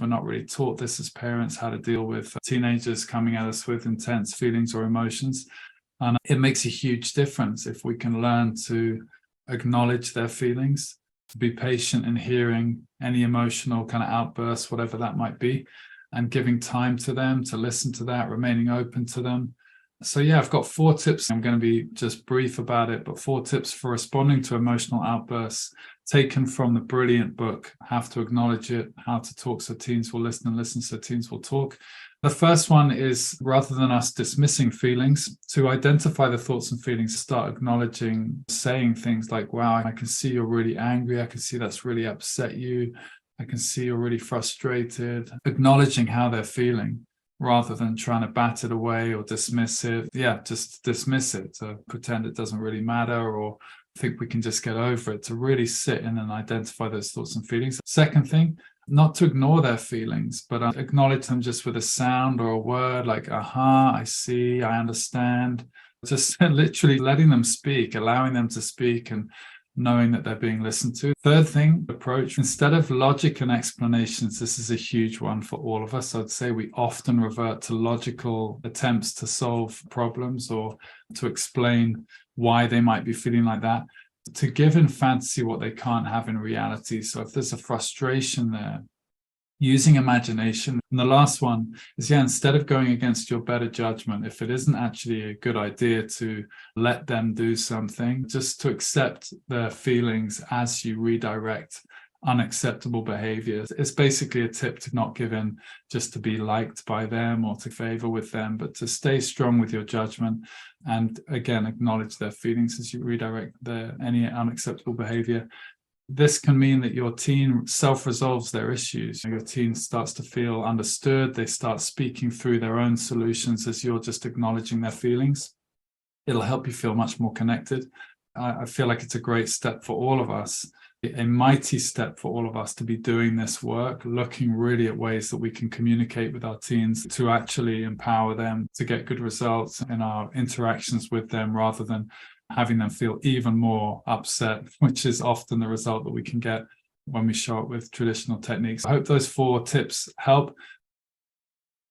We're not really taught this as parents, how to deal with teenagers coming at us with intense feelings or emotions. And it makes a huge difference if we can learn to acknowledge their feelings, to be patient in hearing any emotional kind of outbursts, whatever that might be, and giving time to them to listen to that, remaining open to them. So yeah, I've got 4 tips. I'm going to be just brief about it, but 4 tips for responding to emotional outbursts taken from the brilliant book, How to Acknowledge It, How to Talk So Teens Will Listen and Listen So Teens Will Talk. The first one is, rather than us dismissing feelings, to identify the thoughts and feelings, start acknowledging, saying things like, wow, I can see you're really angry. I can see that's really upset you. I can see you're really frustrated. Acknowledging how they're feeling, rather than trying to bat it away or dismiss it. Yeah, just dismiss it, to pretend it doesn't really matter or think we can just get over it, to really sit in and identify those thoughts and feelings. Second thing, not to ignore their feelings, but acknowledge them just with a sound or a word like, aha, I see, I understand. Just literally letting them speak, allowing them to speak and knowing that they're being listened to. Third thing, approach. Instead of logic and explanations, this is a huge one for all of us. I'd say we often revert to logical attempts to solve problems or to explain why they might be feeling like that, to give in fantasy what they can't have in reality. So if there's a frustration there, using imagination. And the last one is, instead of going against your better judgment, if it isn't actually a good idea to let them do something, just to accept their feelings as you redirect unacceptable behaviors. It's basically a tip to not give in just to be liked by them or to favor with them, but to stay strong with your judgment and, again, acknowledge their feelings as you redirect any unacceptable behavior. This can mean that your teen self-resolves their issues. Your teen starts to feel understood. They start speaking through their own solutions as you're just acknowledging their feelings. It'll help you feel much more connected. I feel like it's a great step for all of us, a mighty step for all of us to be doing this work, looking really at ways that we can communicate with our teens to actually empower them to get good results in our interactions with them, rather than having them feel even more upset, which is often the result that we can get when we show up with traditional techniques. I hope those 4 tips help.